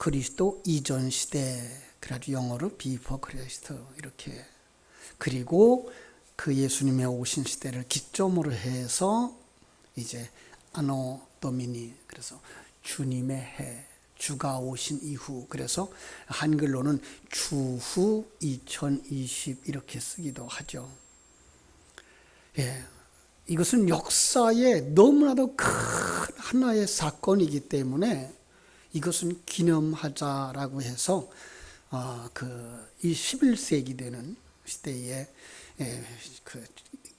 그리스도 이전 시대, 그래가지고 영어로 비포 크리스트 이렇게. 그리고 그 예수님의 오신 시대를 기점으로 해서 이제 아노 도미니, 그래서 주님의 해, 주가 오신 이후, 그래서 한글로는 주후 2020 이렇게 쓰기도 하죠. 예, 이것은 역사에 너무나도 큰 하나의 사건이기 때문에 이것은 기념하자라고 해서 이 11세기 되는 시대에 그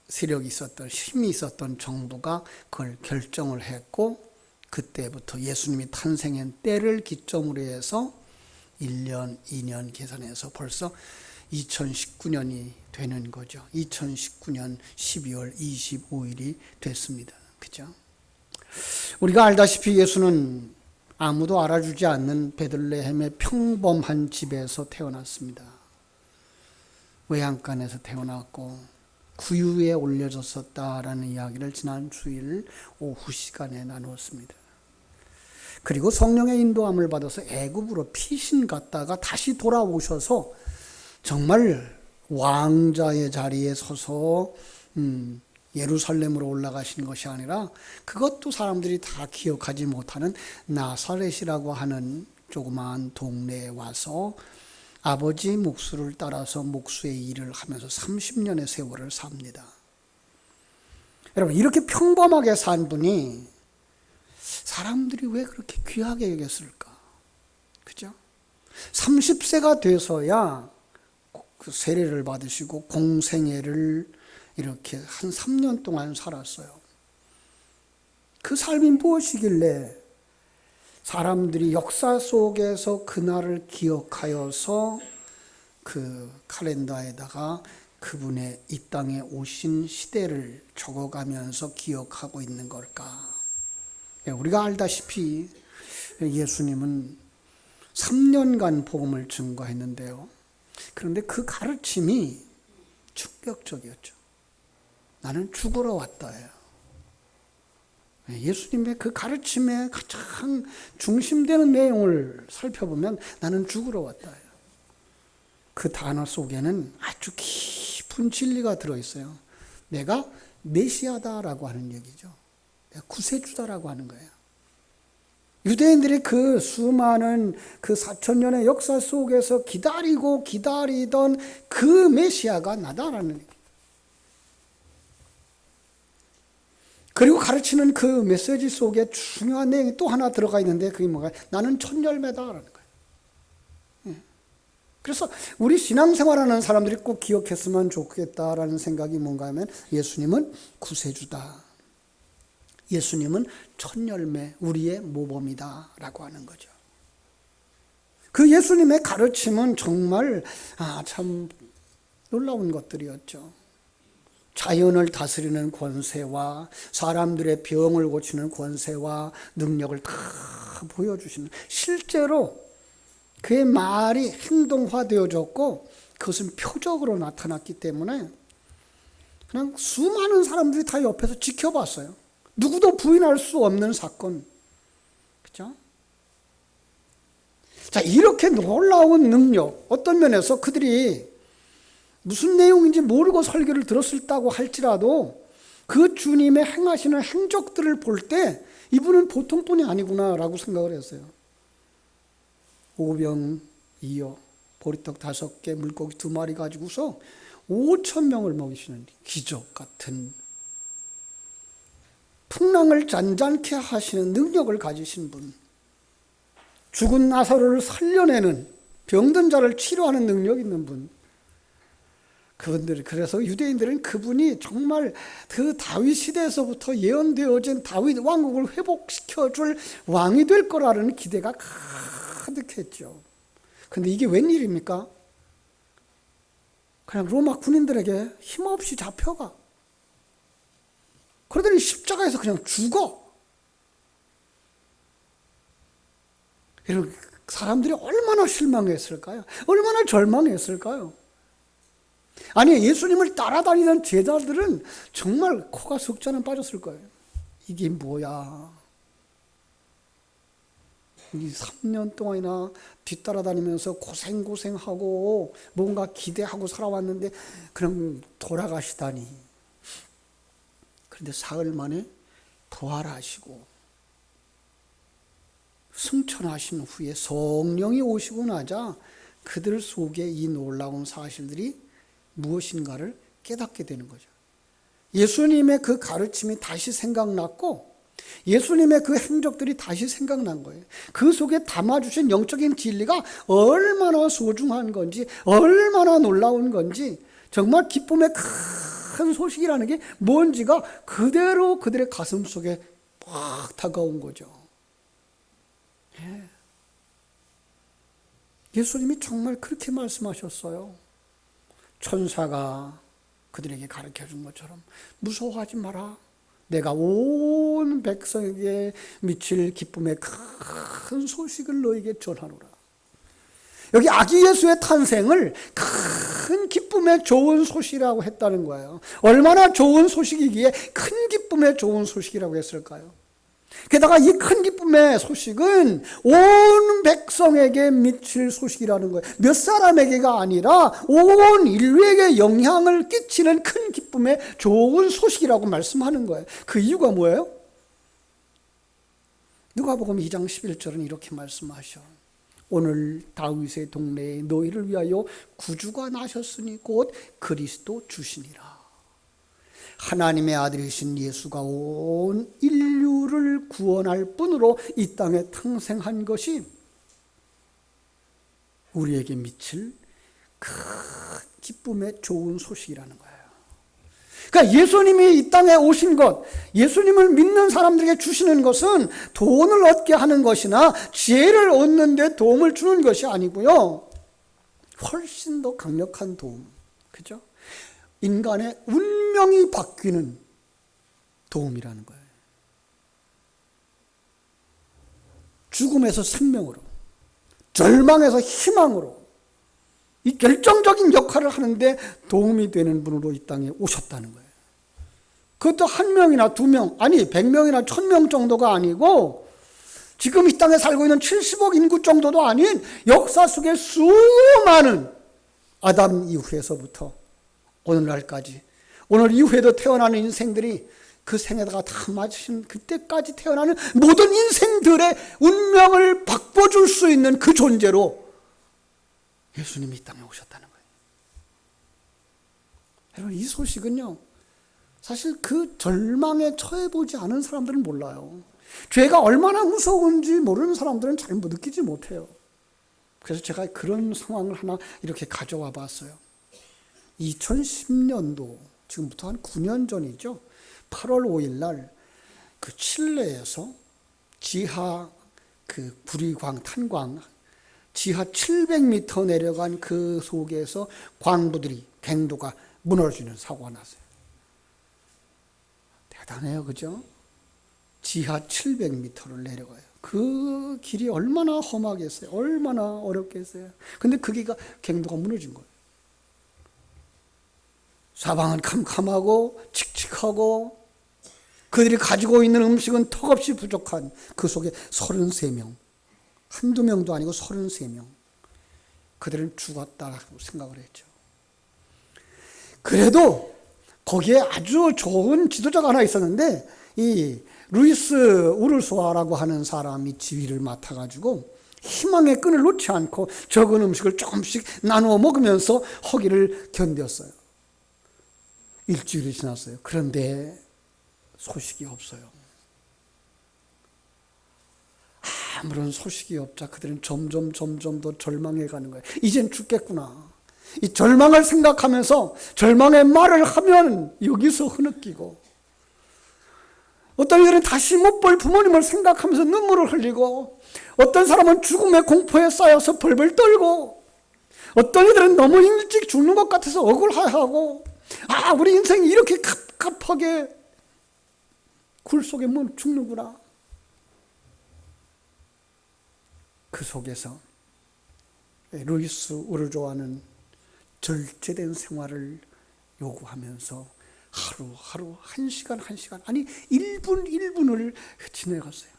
세력이 있었던, 힘이 있었던 정부가 그걸 결정을 했고, 그때부터 예수님이 탄생한 때를 기점으로 해서 1년, 2년 계산해서 벌써 2019년이 되는 거죠. 2019년 12월 25일이 됐습니다. 그죠? 우리가 알다시피 예수는 아무도 알아주지 않는 베들레헴의 평범한 집에서 태어났습니다. 외양간에서 태어났고 구유에 올려졌었다라는 이야기를 지난 주일 오후 시간에 나누었습니다. 그리고 성령의 인도함을 받아서 애굽으로 피신 갔다가 다시 돌아오셔서 정말 왕자의 자리에 서서 예루살렘으로 올라가신 것이 아니라, 그것도 사람들이 다 기억하지 못하는 나사렛이라고 하는 조그마한 동네에 와서 아버지 목수를 따라서 목수의 일을 하면서 30년의 세월을 삽니다. 여러분, 이렇게 평범하게 산 분이 사람들이 왜 그렇게 귀하게 여겼을까? 그죠? 30세가 돼서야 그 세례를 받으시고 공생애를 이렇게 한 3년 동안 살았어요. 그 삶이 무엇이길래 사람들이 역사 속에서 그날을 기억하여서 그 칼렌더에다가 그분의 이 땅에 오신 시대를 적어가면서 기억하고 있는 걸까? 우리가 알다시피 예수님은 3년간 복음을 증거했는데요. 그런데 그 가르침이 충격적이었죠. 나는 죽으러 왔다예요. 예수님의 그 가르침의 가장 중심되는 내용을 살펴보면 나는 죽으러 왔다예요. 그 단어 속에는 아주 깊은 진리가 들어있어요. 내가 메시아다라고 하는 얘기죠. 내가 구세주다라고 하는 거예요. 유대인들이 그 수많은 그 4,000년의 역사 속에서 기다리고 기다리던 그 메시아가 나다라는 얘기예요. 그리고 가르치는 그 메시지 속에 중요한 내용이 또 하나 들어가 있는데, 그게 뭐가? 나는 첫 열매다라는 거예요. 그래서 우리 신앙생활하는 사람들이 꼭 기억했으면 좋겠다라는 생각이 뭔가 하면, 예수님은 구세주다. 예수님은 첫 열매, 우리의 모범이다 라고 하는 거죠. 그 예수님의 가르침은 정말 참 놀라운 것들이었죠. 자연을 다스리는 권세와 사람들의 병을 고치는 권세와 능력을 다 보여주시는, 실제로 그의 말이 행동화되어졌고 그것은 표적으로 나타났기 때문에 그냥 수많은 사람들이 다 옆에서 지켜봤어요. 누구도 부인할 수 없는 사건. 그죠? 자, 이렇게 놀라운 능력, 어떤 면에서 그들이 무슨 내용인지 모르고 설교를 들었다고 할지라도 그 주님의 행하시는 행적들을 볼 때 이분은 보통 분이 아니구나라고 생각을 했어요. 오병 2어, 보리떡 5개, 물고기 2마리 가지고서 5,000명을 먹이시는 기적 같은, 풍랑을 잔잔케 하시는 능력을 가지신 분, 죽은 나사로를 살려내는, 병든 자를 치료하는 능력 있는 분, 그분들이, 그래서 유대인들은 그분이 정말 그 다윗 시대에서부터 예언되어진 다윗 왕국을 회복시켜줄 왕이 될 거라는 기대가 가득했죠. 근데 이게 웬일입니까? 그냥 로마 군인들에게 힘없이 잡혀가. 그러더니 십자가에서 그냥 죽어. 이런 사람들이 얼마나 실망했을까요? 얼마나 절망했을까요? 아니, 예수님을 따라다니는 제자들은 정말 코가 석자는 빠졌을 거예요. 이게 뭐야? 이 3년 동안이나 뒤따라다니면서 고생하고 뭔가 기대하고 살아왔는데 그냥 돌아가시다니. 그런데 사흘 만에 부활하시고 승천하신 후에 성령이 오시고 나자 그들 속에 이 놀라운 사실들이 무엇인가를 깨닫게 되는 거죠. 예수님의 그 가르침이 다시 생각났고 예수님의 그 행적들이 다시 생각난 거예요. 그 속에 담아주신 영적인 진리가 얼마나 소중한 건지, 얼마나 놀라운 건지, 정말 기쁨의 큰 소식이라는 게 뭔지가 그대로 그들의 가슴 속에 막 다가온 거죠. 예수님이 정말 그렇게 말씀하셨어요. 천사가 그들에게 가르쳐 준 것처럼 무서워하지 마라. 내가 온 백성에게 미칠 기쁨의 큰 소식을 너에게 전하노라. 여기 아기 예수의 탄생을 큰 기쁨의 좋은 소식이라고 했다는 거예요. 얼마나 좋은 소식이기에 큰 기쁨의 좋은 소식이라고 했을까요? 게다가 이 큰 기쁨의 소식은 온 백성에게 미칠 소식이라는 거예요. 몇 사람에게가 아니라 온 인류에게 영향을 끼치는 큰 기쁨의 좋은 소식이라고 말씀하는 거예요. 그 이유가 뭐예요? 누가복음 2장 11절은 이렇게 말씀하셔. 오늘 다윗의 동네에 너희를 위하여 구주가 나셨으니 곧 그리스도 주시니라. 하나님의 아들이신 예수가 온 인류를 구원할 뿐으로 이 땅에 탄생한 것이 우리에게 미칠 큰 기쁨의 좋은 소식이라는 거예요. 그러니까 예수님이 이 땅에 오신 것, 예수님을 믿는 사람들에게 주시는 것은 돈을 얻게 하는 것이나 지혜를 얻는 데 도움을 주는 것이 아니고요. 훨씬 더 강력한 도움. 그죠? 인간의 운명이 바뀌는 도움이라는 거예요. 죽음에서 생명으로, 절망에서 희망으로 이 결정적인 역할을 하는데 도움이 되는 분으로 이 땅에 오셨다는 거예요. 그것도 한 명이나 두 명, 아니 100명이나 1000명 정도가 아니고 지금 이 땅에 살고 있는 70억 인구 정도도 아닌 역사 속에 수많은 아담 이후에서부터 오늘날까지, 오늘 이후에도 태어나는 인생들이 그 생에다가 다 맞으신 그때까지 태어나는 모든 인생들의 운명을 바꿔줄 수 있는 그 존재로 예수님이 이 땅에 오셨다는 거예요. 여러분, 이 소식은요, 사실 그 절망에 처해보지 않은 사람들은 몰라요. 죄가 얼마나 무서운지 모르는 사람들은 잘 느끼지 못해요. 그래서 제가 그런 상황을 하나 이렇게 가져와 봤어요. 2010년도, 지금부터 한 9년 전이죠. 8월 5일 날 그 칠레에서 지하 그 불이광 탄광 지하 700m 내려간 그 속에서 광부들이 갱도가 무너지는 사고가 났어요. 대단해요, 그죠? 지하 700m를 내려가요. 그 길이 얼마나 험하겠어요. 얼마나 어렵겠어요. 근데 그 길가 갱도가 무너진 거예요. 사방은 캄캄하고 칙칙하고 그들이 가지고 있는 음식은 턱없이 부족한 그 속에 33명, 한두 명도 아니고 33명, 그들은 죽었다고 생각을 했죠. 그래도 거기에 아주 좋은 지도자가 하나 있었는데 이 루이스 우르소아라고 하는 사람이 지휘를 맡아가지고 희망의 끈을 놓지 않고 적은 음식을 조금씩 나누어 먹으면서 허기를 견뎠어요. 일주일이 지났어요. 그런데 소식이 없어요. 아무런 소식이 없자 그들은 점점 더 절망해 가는 거예요. 이젠 죽겠구나. 이 절망을 생각하면서 절망의 말을 하면 여기서 흐느끼고, 어떤 이들은 다시 못 볼 부모님을 생각하면서 눈물을 흘리고, 어떤 사람은 죽음의 공포에 쌓여서 벌벌 떨고, 어떤 이들은 너무 일찍 죽는 것 같아서 억울해하고, 아, 우리 인생이 이렇게 갑갑하게 굴 속에 못 죽는구나. 그 속에서 루이스 우르조아는 절제된 생활을 요구하면서 하루하루, 한 시간, 아니 1분을 지내갔어요.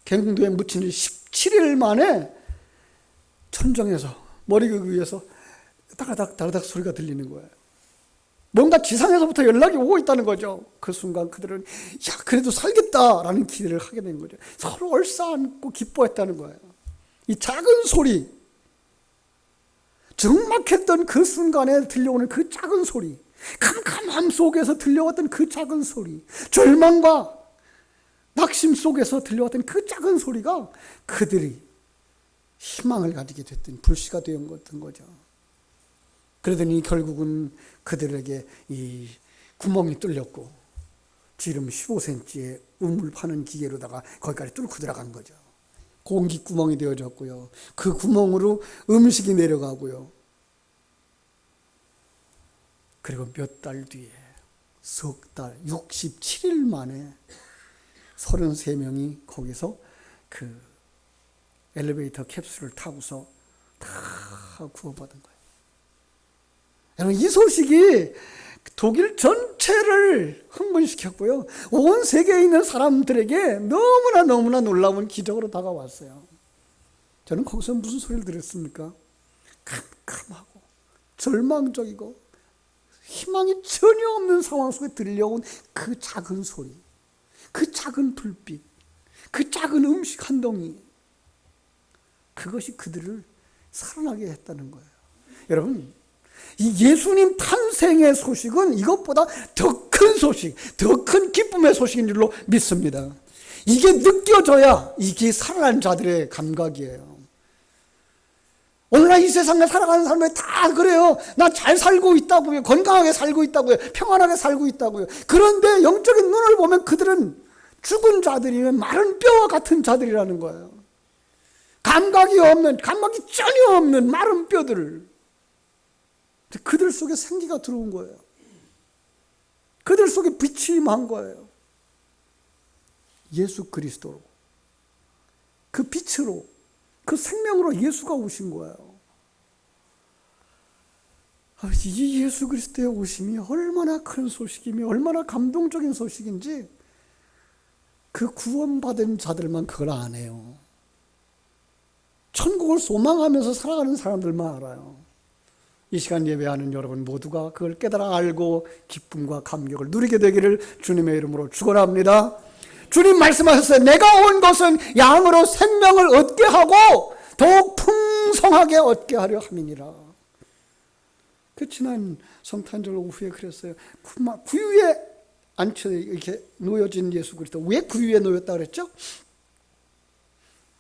갱도에 묻힌 지 17일 만에 천정에서 머리극 위에서 따가닥 따가닥 소리가 들리는 거예요. 뭔가 지상에서부터 연락이 오고 있다는 거죠. 그 순간 그들은 야 그래도 살겠다라는 기대를 하게 된 거죠. 서로 얼싸안고 기뻐했다는 거예요. 이 작은 소리, 적막했던 그 순간에 들려오는 그 작은 소리, 캄캄함 속에서 들려왔던 그 작은 소리, 절망과 낙심 속에서 들려왔던 그 작은 소리가 그들이 희망을 가지게 됐던 불씨가 되었던 거죠. 그러더니 결국은 그들에게 이 구멍이 뚫렸고 지름 15cm의 우물 파는 기계로다가 거기까지 뚫고 들어간 거죠. 공기 구멍이 되어졌고요. 그 구멍으로 음식이 내려가고요. 그리고 몇 달 뒤에 석 달, 67일 만에 33명이 거기서 그 엘리베이터 캡슐을 타고서 다 구원받은 거예요. 여러분, 이 소식이 독일 전체를 흥분시켰고요. 온 세계에 있는 사람들에게 너무나 놀라운 기적으로 다가왔어요. 저는 거기서 무슨 소리를 들었습니까? 캄캄하고 절망적이고 희망이 전혀 없는 상황 속에 들려온 그 작은 소리, 그 작은 불빛, 그 작은 음식 한 덩이, 그것이 그들을 살아나게 했다는 거예요. 여러분, 이 예수님 탄생의 소식은 이것보다 더 큰 소식, 더 큰 기쁨의 소식인 줄로 믿습니다. 이게 느껴져야 이게 살아난 자들의 감각이에요. 오늘날 이 세상에 살아가는 사람들이 다 그래요. 나 잘 살고 있다고요. 건강하게 살고 있다고요. 평안하게 살고 있다고요. 그런데 영적인 눈을 보면 그들은 죽은 자들이면 마른 뼈와 같은 자들이라는 거예요. 감각이 전혀 없는 마른 뼈들. 그들 속에 생기가 들어온 거예요. 그들 속에 빛이 임한 거예요. 예수 그리스도로, 그 빛으로, 그 생명으로 예수가 오신 거예요. 이 예수 그리스도의 오심이 얼마나 큰 소식이며 얼마나 감동적인 소식인지 그 구원받은 자들만 그걸 안 해요. 천국을 소망하면서 살아가는 사람들만 알아요. 이 시간 예배하는 여러분 모두가 그걸 깨달아 알고 기쁨과 감격을 누리게 되기를 주님의 이름으로 축원합니다. 주님 말씀하셨어요. 내가 온 것은 양으로 생명을 얻게 하고 더욱 풍성하게 얻게 하려 함이니라. 그 지난 성탄절 오후에 그랬어요. 구유에 앉혀 이렇게 놓여진 예수 그리스도. 왜 구유에 놓였다 그랬죠?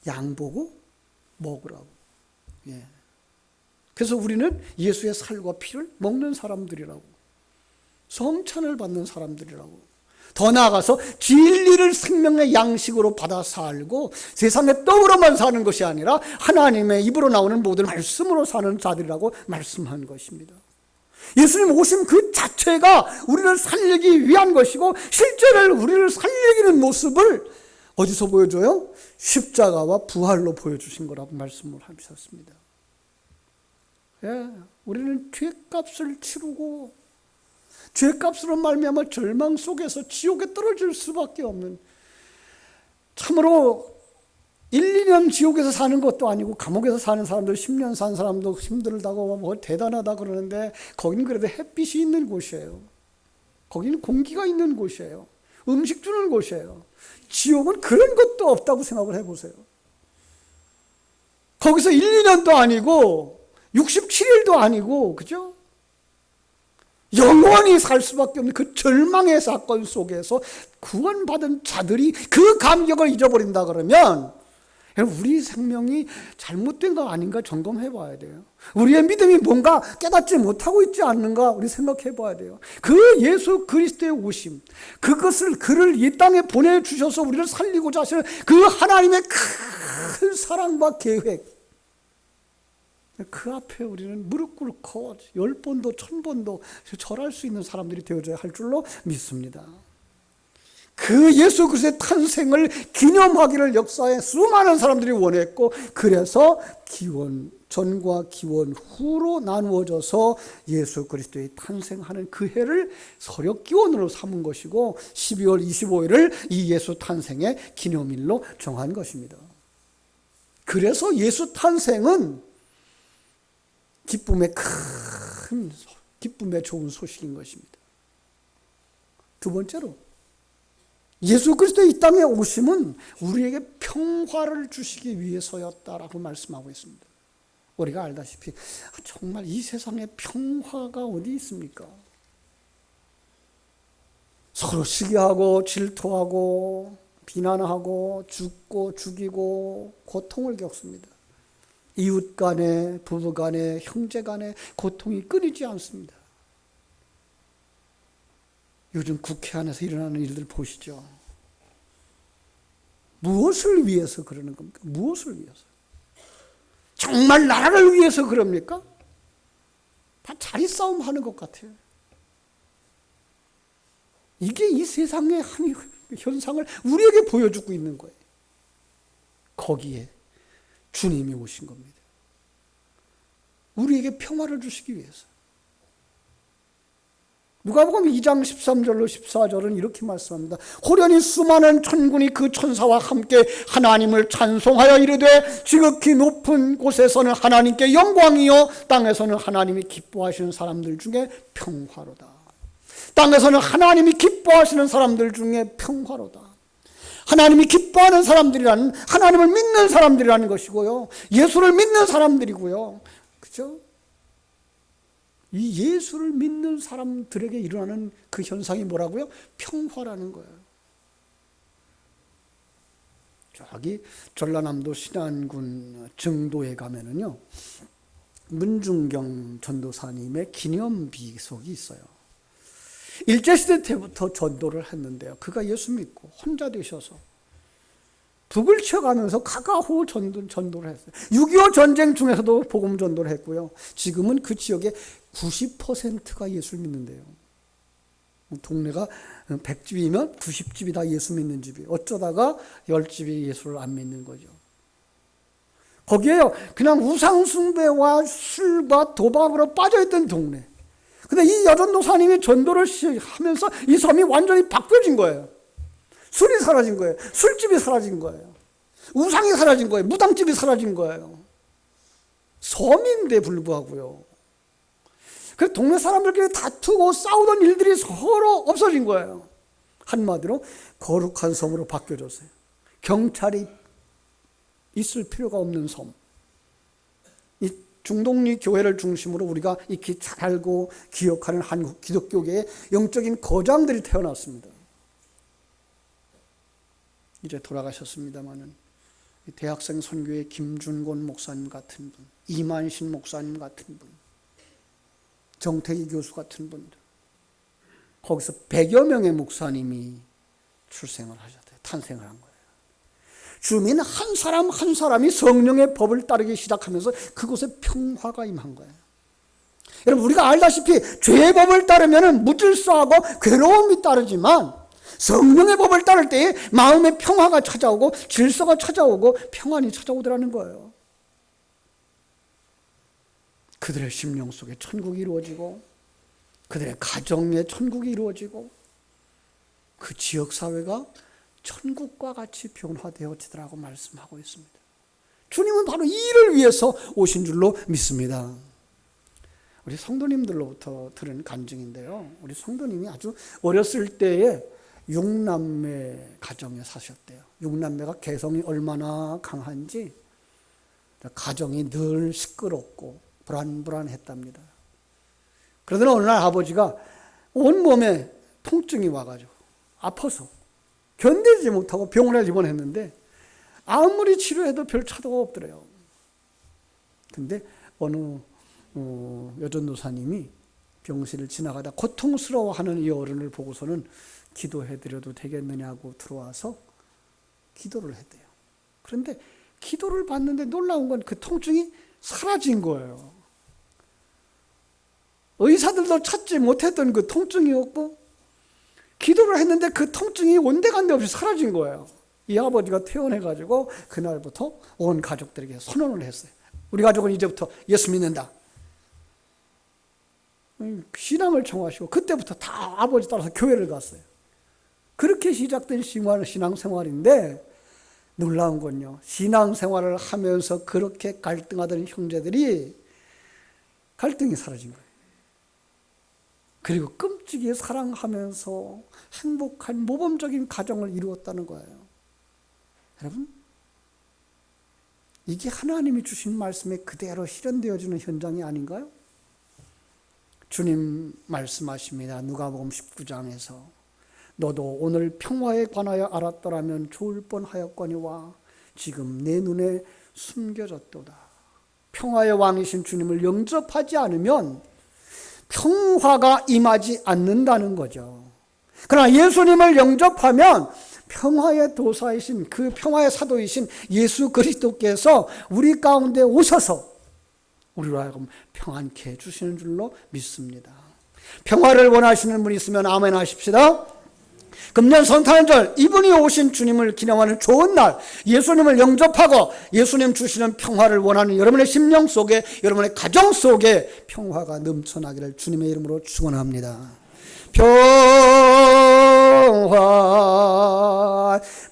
양 보고 먹으라고. 예. 그래서 우리는 예수의 살과 피를 먹는 사람들이라고, 성찬을 받는 사람들이라고, 더 나아가서 진리를 생명의 양식으로 받아 살고 세상의 떡으로만 사는 것이 아니라 하나님의 입으로 나오는 모든 말씀으로 사는 자들이라고 말씀한 것입니다. 예수님 오심 그 자체가 우리를 살리기 위한 것이고, 실제로 우리를 살리는 모습을 어디서 보여줘요? 십자가와 부활로 보여주신 거라고 말씀을 하셨습니다. 예, 우리는 죄값을 치르고 죄값으로 말미암아 절망 속에서 지옥에 떨어질 수밖에 없는, 참으로 1, 2년 지옥에서 사는 것도 아니고 감옥에서 사는 사람들 10년 산 사람도 힘들다고 뭐 대단하다 그러는데, 거기는 그래도 햇빛이 있는 곳이에요. 거기는 공기가 있는 곳이에요. 음식 주는 곳이에요. 지옥은 그런 것도 없다고 생각을 해보세요. 거기서 1, 2년도 아니고 67일도 아니고, 그죠? 영원히 살 수밖에 없는 그 절망의 사건 속에서 구원받은 자들이 그 감격을 잊어버린다 그러면 우리 생명이 잘못된 거 아닌가 점검해 봐야 돼요. 우리의 믿음이 뭔가 깨닫지 못하고 있지 않는가 우리 생각해 봐야 돼요. 그 예수 그리스도의 오심, 그를 이 땅에 보내주셔서 우리를 살리고자 하시는 그 하나님의 큰 사랑과 계획, 그 앞에 우리는 무릎 꿇고 10번도 1000번도 절할 수 있는 사람들이 되어져야 할 줄로 믿습니다. 그 예수 그리스도의 탄생을 기념하기를 역사에 수많은 사람들이 원했고, 그래서 기원 전과 기원 후로 나누어져서 예수 그리스도의 탄생하는 그 해를 서력기원으로 삼은 것이고, 12월 25일을 이 예수 탄생의 기념일로 정한 것입니다. 그래서 예수 탄생은 기쁨의 좋은 소식인 것입니다. 두 번째로, 예수 그리스도의 이 땅에 오심은 우리에게 평화를 주시기 위해서였다라고 말씀하고 있습니다. 우리가 알다시피 정말 이 세상에 평화가 어디 있습니까? 서로 시기하고 질투하고 비난하고 죽고 죽이고 고통을 겪습니다. 이웃 간에, 부부 간에, 형제 간에 고통이 끊이지 않습니다. 요즘 국회 안에서 일어나는 일들 보시죠. 무엇을 위해서 그러는 겁니까? 무엇을 위해서? 정말 나라를 위해서 그럽니까? 다 자리싸움 하는 것 같아요. 이게 이 세상의 한 현상을 우리에게 보여주고 있는 거예요. 거기에 주님이 오신 겁니다. 우리에게 평화를 주시기 위해서. 누가복음 2장 13절로 14절은 이렇게 말씀합니다. 호련히 수많은 천군이 그 천사와 함께 하나님을 찬송하여 이르되, 지극히 높은 곳에서는 하나님께 영광이요 땅에서는 하나님이 기뻐하시는 사람들 중에 평화로다. 땅에서는 하나님이 기뻐하시는 사람들 중에 평화로다. 하나님이 기뻐하는 사람들이라는, 하나님을 믿는 사람들이라는 것이고요, 예수를 믿는 사람들이고요. 그죠? 이 예수를 믿는 사람들에게 일어나는 그 현상이 뭐라고요? 평화라는 거예요. 저기 전라남도 신안군 정도에 가면은요, 문중경 전도사님의 기념 비석이 있어요. 일제시대 때부터 전도를 했는데요, 그가 예수 믿고 혼자 되셔서 북을 쳐가면서 가가호 전도를 했어요. 6.25 전쟁 중에서도 복음 전도를 했고요. 지금은 그 지역의 90%가 예수를 믿는데요. 동네가 100집이면 90집이 다 예수 믿는 집이에요. 어쩌다가 10집이 예수를 안 믿는 거죠. 거기에요, 그냥 우상숭배와 술과 도박으로 빠져있던 동네. 근데 이 여전도사님이 전도를 하면서 이 섬이 완전히 바뀌어진 거예요. 술이 사라진 거예요. 술집이 사라진 거예요. 우상이 사라진 거예요. 무당집이 사라진 거예요. 섬인데 불구하고요. 그래서 동네 사람들끼리 다투고 싸우던 일들이 서로 없어진 거예요. 한마디로 거룩한 섬으로 바뀌어졌어요. 경찰이 있을 필요가 없는 섬. 이 중동리 교회를 중심으로 우리가 익히 잘 알고 기억하는 한국 기독교계의 영적인 거장들이 태어났습니다. 이제 돌아가셨습니다마는 대학생 선교의 김준곤 목사님 같은 분, 이만신 목사님 같은 분, 정태기 교수 같은 분들, 거기서 100여 명의 목사님이 출생을 하셨대요. 탄생을 한 거예요. 주민 한 사람 한 사람이 성령의 법을 따르기 시작하면서 그곳에 평화가 임한 거예요. 여러분, 우리가 알다시피 죄의 법을 따르면 무질서하고 괴로움이 따르지만, 성령의 법을 따를 때에 마음의 평화가 찾아오고 질서가 찾아오고 평안이 찾아오더라는 거예요. 그들의 심령 속에 천국이 이루어지고, 그들의 가정에 천국이 이루어지고, 그 지역사회가 천국과 같이 변화되어지더라고 말씀하고 있습니다. 주님은 바로 이 일을 위해서 오신 줄로 믿습니다. 우리 성도님들로부터 들은 간증인데요, 우리 성도님이 아주 어렸을 때에 6남매 가정에 사셨대요. 6남매가 개성이 얼마나 강한지 가정이 늘 시끄럽고 불안불안했답니다. 그러더니 어느 날 아버지가 온몸에 통증이 와가지고 아파서 견디지 못하고 병원에 입원했는데 아무리 치료해도 별 차도가 없더래요. 근데 어느 여전도사님이 병실을 지나가다 고통스러워하는 이 어른을 보고서는 기도해드려도 되겠느냐고 들어와서 기도를 했대요. 그런데 기도를 받는데 놀라운 건 그 통증이 사라진 거예요. 의사들도 찾지 못했던 그 통증이었고, 기도를 했는데 그 통증이 온데간데 없이 사라진 거예요. 이 아버지가 퇴원해가지고 그날부터 온 가족들에게 선언을 했어요. 우리 가족은 이제부터 예수 믿는다. 신앙을 청하시고 그때부터 다 아버지 따라서 교회를 갔어요. 그렇게 시작된 신앙생활인데 놀라운 건요, 신앙생활을 하면서 그렇게 갈등하던 형제들이 갈등이 사라진 거예요. 그리고 끔찍이 사랑하면서 행복한 모범적인 가정을 이루었다는 거예요. 여러분, 이게 하나님이 주신 말씀에 그대로 실현되어지는 현장이 아닌가요? 주님 말씀하십니다. 누가복음 19장에서 너도 오늘 평화에 관하여 알았더라면 좋을 뻔하였거니와 지금 내 눈에 숨겨졌도다. 평화의 왕이신 주님을 영접하지 않으면 평화가 임하지 않는다는 거죠. 그러나 예수님을 영접하면 평화의 도사이신, 그 평화의 사도이신 예수 그리스도께서 우리 가운데 오셔서 우리로 하여금 평안케 해주시는 줄로 믿습니다. 평화를 원하시는 분이 있으면 아멘 하십시다. 금년 성탄절, 이분이 오신 주님을 기념하는 좋은 날, 예수님을 영접하고 예수님 주시는 평화를 원하는 여러분의 심령 속에, 여러분의 가정 속에 평화가 넘쳐나기를 주님의 이름으로 축원합니다. 평화,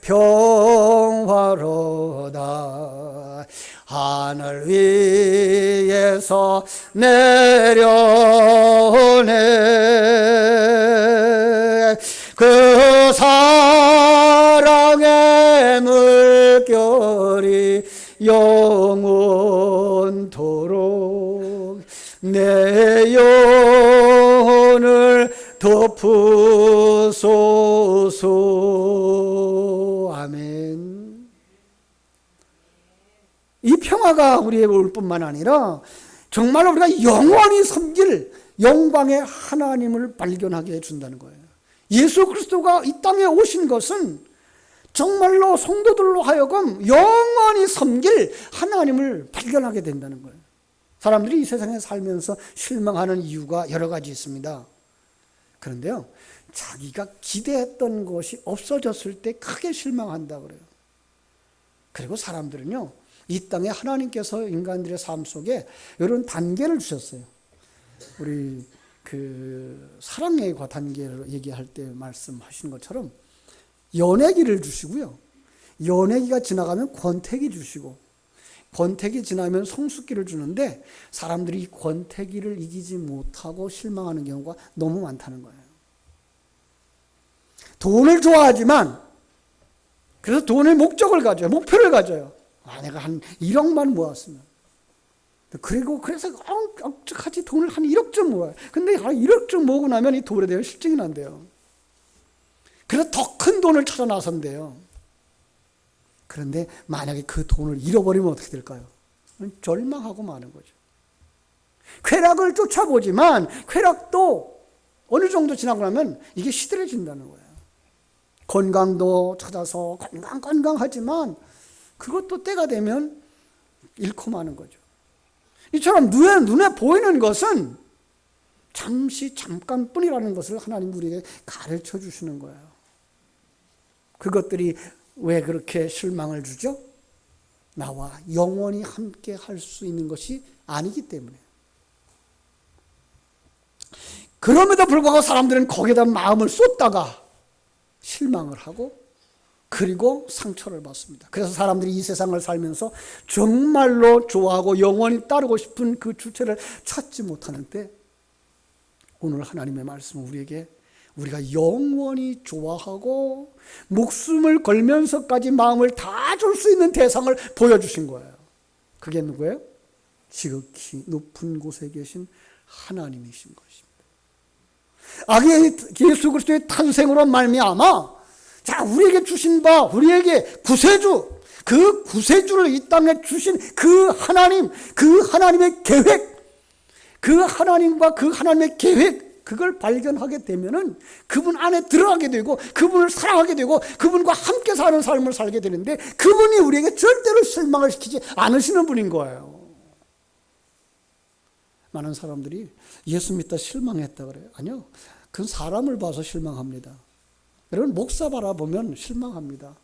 평화로다. 하늘 위에서 내려오네. 그 사랑의 물결이 영원토록 내 영혼을 덮으소서. 아멘. 이 평화가 우리에게 올 뿐만 아니라 정말 우리가 영원히 섬길 영광의 하나님을 발견하게 해준다는 거예요. 예수 그리스도가 이 땅에 오신 것은 정말로 성도들로 하여금 영원히 섬길 하나님을 발견하게 된다는 거예요. 사람들이 이 세상에 살면서 실망하는 이유가 여러 가지 있습니다. 그런데요, 자기가 기대했던 것이 없어졌을 때 크게 실망한다 그래요. 그리고 사람들은요, 이 땅에 하나님께서 인간들의 삶 속에 이런 단계를 주셨어요. 우리 사랑의 단계를 얘기할 때 말씀하신 것처럼 연애기를 주시고요, 연애기가 지나가면 권태기 주시고, 권태기 지나면 성숙기를 주는데 사람들이 이 권태기를 이기지 못하고 실망하는 경우가 너무 많다는 거예요. 돈을 좋아하지만, 그래서 돈의 목적을 가져요. 목표를 가져요. 내가 한 1억만 모았으면. 그래서 억측하지 돈을 한 1억쯤 모아요. 근데 1억쯤 모으고 나면 이 돈에 대한 실증이 난대요. 그래서 더 큰 돈을 찾아 나선대요. 그런데 만약에 그 돈을 잃어버리면 어떻게 될까요? 절망하고 마는 거죠. 쾌락을 쫓아보지만 쾌락도 어느 정도 지나고 나면 이게 시들해진다는 거예요. 건강도 찾아서 건강하지만 그것도 때가 되면 잃고 마는 거죠. 이처럼 눈에 보이는 것은 잠깐뿐이라는 것을 하나님 우리에게 가르쳐 주시는 거예요. 그것들이 왜 그렇게 실망을 주죠? 나와 영원히 함께 할 수 있는 것이 아니기 때문에. 그럼에도 불구하고 사람들은 거기에다 마음을 쏟다가 실망을 하고 그리고 상처를 받습니다. 그래서 사람들이 이 세상을 살면서 정말로 좋아하고 영원히 따르고 싶은 그 주체를 찾지 못하는데, 오늘 하나님의 말씀은 우리에게 우리가 영원히 좋아하고 목숨을 걸면서까지 마음을 다 줄 수 있는 대상을 보여주신 거예요. 그게 누구예요? 지극히 높은 곳에 계신 하나님이신 것입니다. 아기 예수 그리스도의 탄생으로 말미암아 우리에게 주신 바, 우리에게 구세주, 그 구세주를 이 땅에 주신 그 하나님, 그 하나님의 계획, 그 하나님과 그 하나님의 계획, 그걸 발견하게 되면은 그분 안에 들어가게 되고 그분을 사랑하게 되고 그분과 함께 사는 삶을 살게 되는데, 그분이 우리에게 절대로 실망을 시키지 않으시는 분인 거예요. 많은 사람들이 예수 믿다 실망했다 그래요. 아니요, 그건 사람을 봐서 실망합니다. 여러분 목사 바라보면 실망합니다.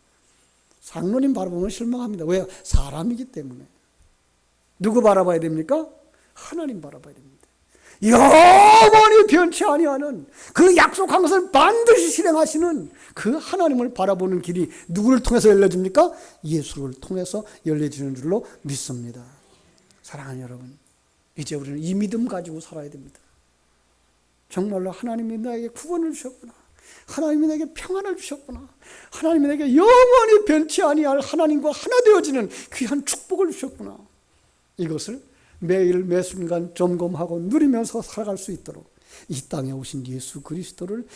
장로님 바라보면 실망합니다. 왜? 사람이기 때문에. 누구 바라봐야 됩니까? 하나님 바라봐야 됩니다. 영원히 변치 아니하는 그 약속한 것을 반드시 실행하시는 그 하나님을 바라보는 길이 누구를 통해서 열려집니까? 예수를 통해서 열려지는 줄로 믿습니다. 사랑하는 여러분, 이제 우리는 이 믿음 가지고 살아야 됩니다. 정말로 하나님이 나에게 구원을 주셨구나. 하나님이 내게 평안을 주셨구나. 하나님이 내게 영원히 변치 아니할 하나님과 하나 되어지는 귀한 축복을 주셨구나. 이것을 매일 매순간 점검하고 누리면서 살아갈 수 있도록 이 땅에 오신 예수 그리스도를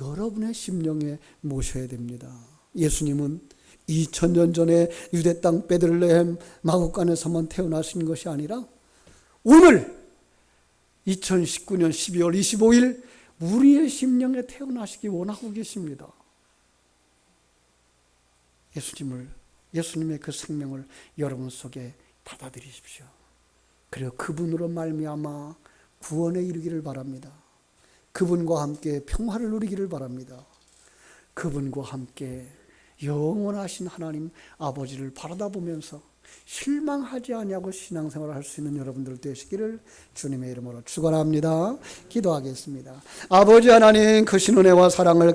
여러분의 심령에 모셔야 됩니다. 예수님은 2000년 전에 유대 땅 베들레헴 마구간에서만 태어나신 것이 아니라 오늘 2019년 12월 25일 우리의 심령에 태어나시기 원하고 계십니다. 예수님의 그 생명을 여러분 속에 받아들이십시오. 그리고 그분으로 말미암아 구원에 이르기를 바랍니다. 그분과 함께 평화를 누리기를 바랍니다. 그분과 함께 영원하신 하나님 아버지를 바라다보면서 실망하지 아니하고 신앙생활을 할 수 있는 여러분들 되시기를 주님의 이름으로 축원합니다. 기도하겠습니다. 아버지 하나님, 크신 은혜와 사랑을